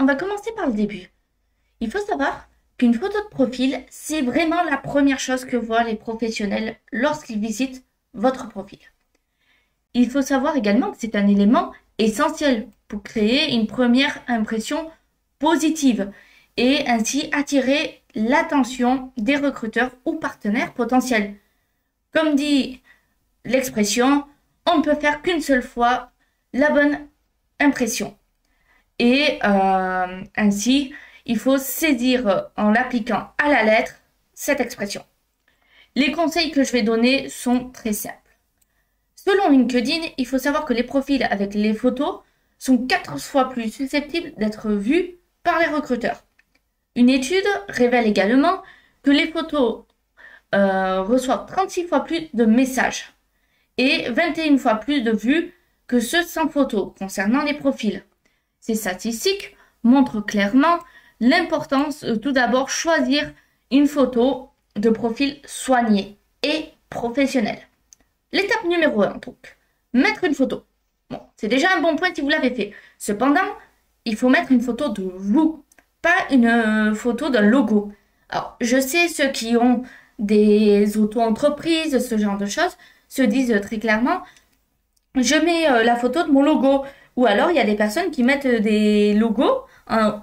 on va commencer par le début. Il faut savoir qu'une photo de profil, c'est vraiment la première chose que voient les professionnels lorsqu'ils visitent votre profil. Il faut savoir également que c'est un élément essentiel pour créer une première impression positive et ainsi attirer l'attention des recruteurs ou partenaires potentiels. Comme dit l'expression, on ne peut faire qu'une seule fois la bonne impression. Et ainsi, il faut saisir en l'appliquant à la lettre cette expression. Les conseils que je vais donner sont très simples. Selon LinkedIn, il faut savoir que les profils avec les photos sont 4 fois plus susceptibles d'être vus par les recruteurs. Une étude révèle également que les photos reçoivent 36 fois plus de messages et 21 fois plus de vues que ceux sans photo concernant les profils. Ces statistiques montrent clairement l'importance de tout d'abord choisir une photo de profil soigné et professionnel. L'étape numéro 1 donc, mettre une photo. Bon, c'est déjà un bon point si vous l'avez fait. Cependant, il faut mettre une photo de vous, pas une photo d'un logo. Alors, je sais ceux qui ont des auto-entreprises, ce genre de choses, se disent très clairement, je mets la photo de mon logo. Ou alors, il y a des personnes qui mettent des logos en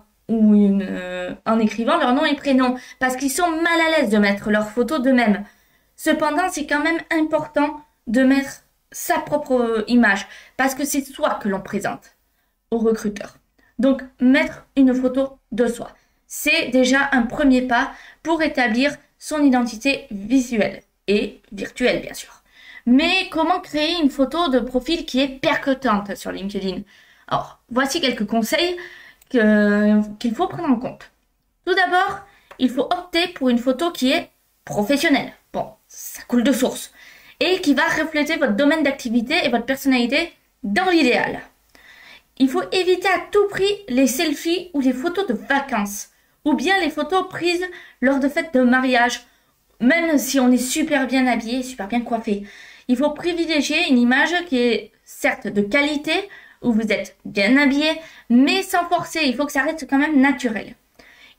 écrivant leur nom et prénom, parce qu'ils sont mal à l'aise de mettre leur photo d'eux-mêmes. Cependant, c'est quand même important de mettre sa propre image, parce que c'est soi que l'on présente au recruteur. Donc, mettre une photo de soi, c'est déjà un premier pas pour établir son identité visuelle et virtuelle, bien sûr. Mais comment créer une photo de profil qui est percutante sur LinkedIn? Alors, voici quelques conseils qu'il faut prendre en compte. Tout d'abord, il faut opter pour une photo qui est professionnelle. Bon, ça coule de source. Et qui va refléter votre domaine d'activité et votre personnalité dans l'idéal. Il faut éviter à tout prix les selfies ou les photos de vacances, ou bien les photos prises lors de fêtes de mariage, même si on est super bien habillé, super bien coiffé. Il faut privilégier une image qui est certes de qualité, où vous êtes bien habillé, mais sans forcer, il faut que ça reste quand même naturel.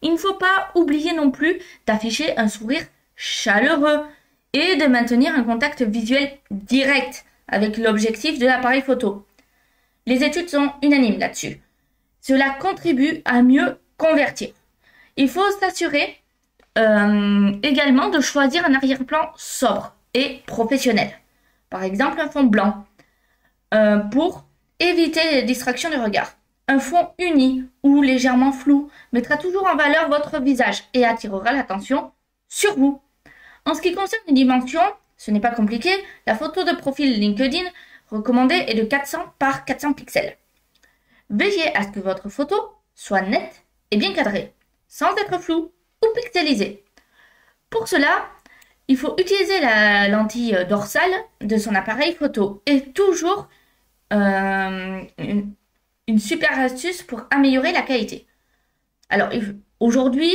Il ne faut pas oublier non plus d'afficher un sourire chaleureux et de maintenir un contact visuel direct avec l'objectif de l'appareil photo. Les études sont unanimes là-dessus. Cela contribue à mieux convertir. Il faut s'assurer également de choisir un arrière-plan sobre et professionnel. Par exemple, un fond blanc pour éviter les distractions du regard. Un fond uni ou légèrement flou mettra toujours en valeur votre visage et attirera l'attention sur vous. En ce qui concerne les dimensions, ce n'est pas compliqué, la photo de profil LinkedIn recommandée est de 400 par 400 pixels. Veillez à ce que votre photo soit nette et bien cadrée, sans être floue ou pixelisée. Pour cela, il faut utiliser la lentille dorsale de son appareil photo et toujours une super astuce pour améliorer la qualité. Alors aujourd'hui,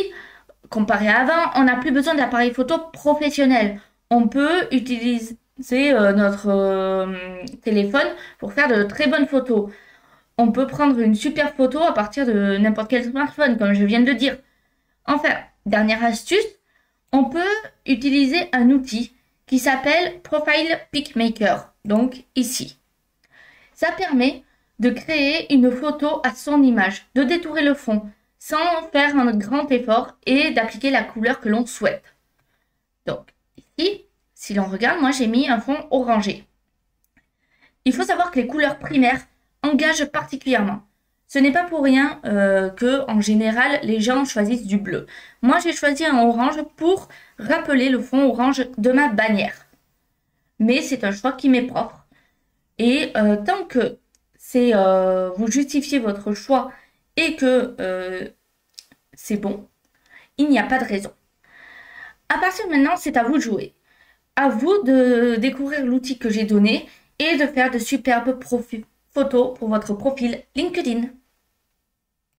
comparé à avant, on n'a plus besoin d'appareil photo professionnel. On peut utiliser notre téléphone pour faire de très bonnes photos. On peut prendre une super photo à partir de n'importe quel smartphone, comme je viens de le dire. Enfin, dernière astuce, on peut utiliser un outil qui s'appelle Profile PicMaker, donc ici. Ça permet de créer une photo à son image, de détourer le fond, sans faire un grand effort et d'appliquer la couleur que l'on souhaite. Donc, ici, si l'on regarde, moi j'ai mis un fond orangé. Il faut savoir que les couleurs primaires engagent particulièrement. Ce n'est pas pour rien que, en général, les gens choisissent du bleu. Moi, j'ai choisi un orange pour rappeler le fond orange de ma bannière. Mais c'est un choix qui m'est propre. Et tant que vous justifiez votre choix et que c'est bon, il n'y a pas de raison. À partir de maintenant, c'est à vous de jouer. À vous de découvrir l'outil que j'ai donné et de faire de superbes photos pour votre profil LinkedIn.